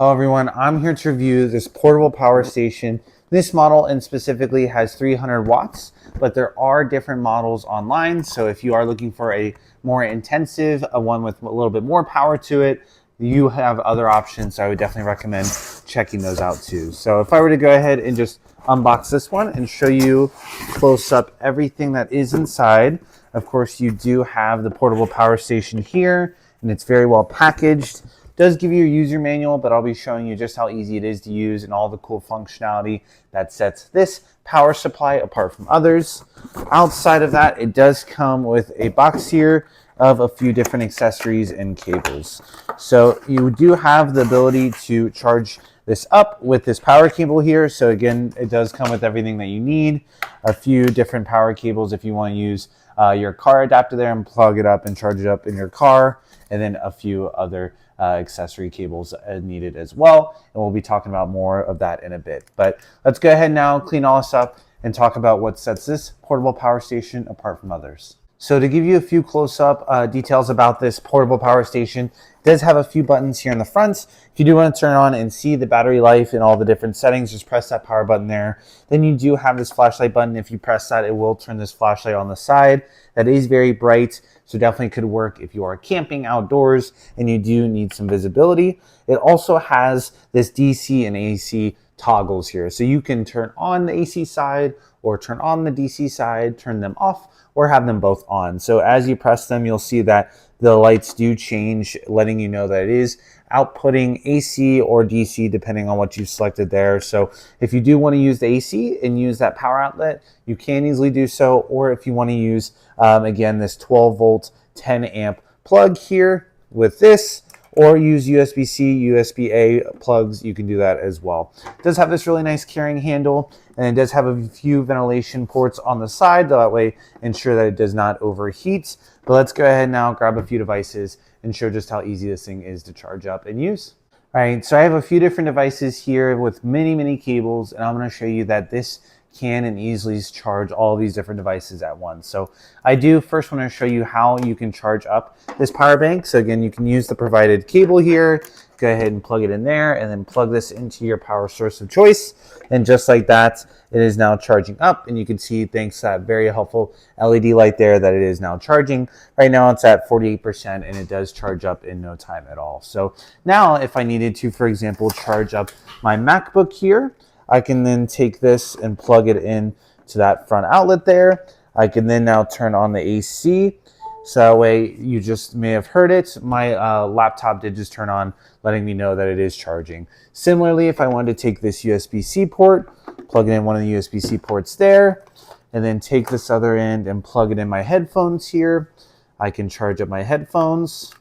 Hello everyone, I'm here to review this portable power station. This model and specifically has 300 watts, but there are different models online. So if you are looking for a more intensive, one with a little bit more power to it, you have other options. So I would definitely recommend checking those out too. So if I were to go ahead and just unbox this one and show you close up everything that is inside. Of course, you do have the portable power station here, and it's very well packaged. Does give you a user manual, but I'll be showing you just how easy it is to use and all the cool functionality that sets this power supply apart from others. Outside of that, it does come with a box here of a few different accessories and cables. So you do have the ability to charge this up with this power cable here. So again, it does come with everything that you need. A few different power cables if you want to use your car adapter there and plug it up and charge it up in your car, and then a few other accessory cables as needed as well. And we'll be talking about more of that in a bit. But let's go ahead now, clean all this up, and talk about what sets this portable power station apart from others. So to give you a few close-up details about this portable power station, it does have a few buttons here in the front. If you do want to turn on and see the battery life and all the different settings, just press that power button there. Then you do have this flashlight button. If you press that, it will turn this flashlight on the side. That is very bright, so definitely could work if you are camping outdoors and you do need some visibility. It also has this DC and AC toggles here, so you can turn on the AC side or turn on the DC side, turn them off, or have them both on. So as you press them, you'll see that the lights do change, letting you know that it is outputting AC or DC depending on what you selected there. So if you do want to use the AC and use that power outlet, you can easily do so. Or if you want to use, again, this 12 volt, 10 amp plug here with this, or use USB-C, USB-A plugs, you can do that as well. It does have this really nice carrying handle, and it does have a few ventilation ports on the side, that way ensure that it does not overheat. But let's go ahead now, grab a few devices, and show just how easy this thing is to charge up and use. All right, so I have a few different devices here with many cables, and I'm gonna show you that this can and easily charge all of these different devices at once. So I do first want to show you how you can charge up this power bank. So again, you can use the provided cable here, go ahead and plug it in there, and then plug this into your power source of choice. And just like that, it is now charging up, and you can see thanks to that very helpful LED light there that it is now charging. Right now it's at 48% and it does charge up in no time at all. So now if I needed to, for example, charge up my MacBook here, I can then take this and plug it in to that front outlet there. I can then now turn on the AC. So that way you just may have heard it. My laptop did just turn on, letting me know that it is charging. Similarly, if I wanted to take this USB-C port, plug it in one of the USB-C ports there, and then take this other end and plug it in my headphones here, I can charge up my headphones.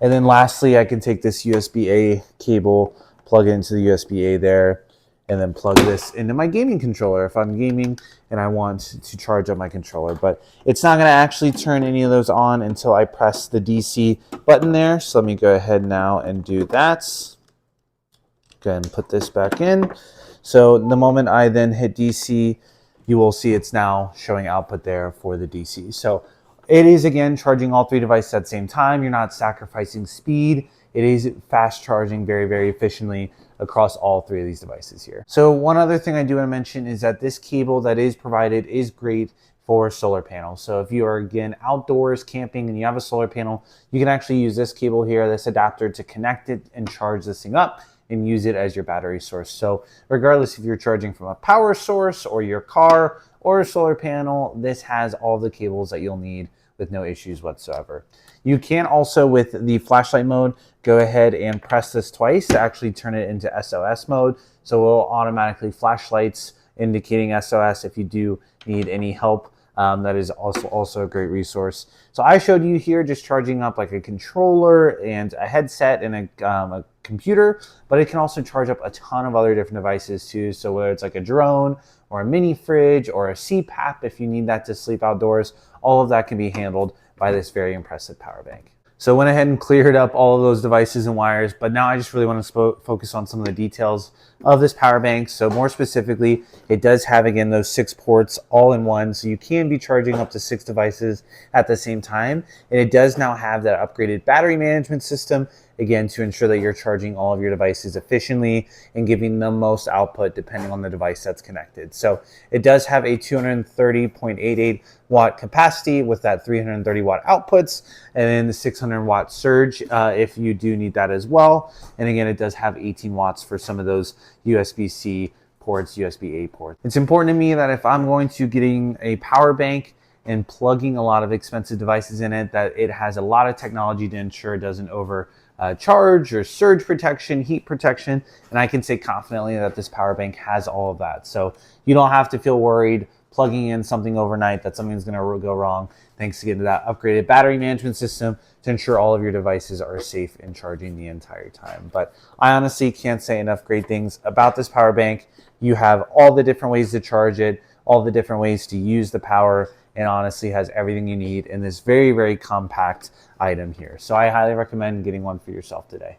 And then lastly, I can take this USB-A cable, plug it into the USB-A there, and then plug this into my gaming controller if I'm gaming and I want to charge up my controller. But it's not going to actually turn any of those on until I press the DC button there. So let me go ahead now and do that. Go ahead and put this back in. So the moment I then hit DC, you will see it's now showing output there for the DC. So it is, again, charging all three devices at the same time. You're not sacrificing speed. It is fast charging very efficiently across all three of these devices here. So one other thing I do want to mention is that this cable that is provided is great for solar panels. So if you are, again, outdoors camping and you have a solar panel, you can actually use this cable here, this adapter, to connect it and charge this thing up and use it as your battery source. So regardless if you're charging from a power source or your car or a solar panel, this has all the cables that you'll need with no issues whatsoever. You can also, with the flashlight mode, go ahead and press this twice to actually turn it into SOS mode. So it will automatically flash lights indicating SOS if you do need any help. That is also a great resource. So I showed you here just charging up like a controller and a headset and a computer, but it can also charge up a ton of other different devices too. So whether it's like a drone or a mini fridge or a CPAP, if you need that to sleep outdoors, all of that can be handled by this very impressive power bank. So I went ahead and cleared up all of those devices and wires, but now I just really want to focus on some of the details of this power bank. So more specifically, it does have, again, those 6 ports all in one, so you can be charging up to 6 devices at the same time. And it does now have that upgraded battery management system, again, to ensure that you're charging all of your devices efficiently and giving the most output depending on the device that's connected. So it does have a 230.88 watt capacity with that 330 watt outputs, and then the 600 watt surge if you do need that as well. And again, it does have 18 watts for some of those USB-C ports, USB-A ports. It's important to me that if I'm going to getting a power bank and plugging a lot of expensive devices in it, that it has a lot of technology to ensure it doesn't charge or surge protection, heat protection, and I can say confidently that this power bank has all of that. So you don't have to feel worried plugging in something overnight that something's going to go wrong, thanks to getting that upgraded battery management system to ensure all of your devices are safe and charging the entire time. But I honestly can't say enough great things about this power bank. You have all the different ways to charge it, all the different ways to use the power, and honestly has everything you need in this very, very compact item here. So I highly recommend getting one for yourself today.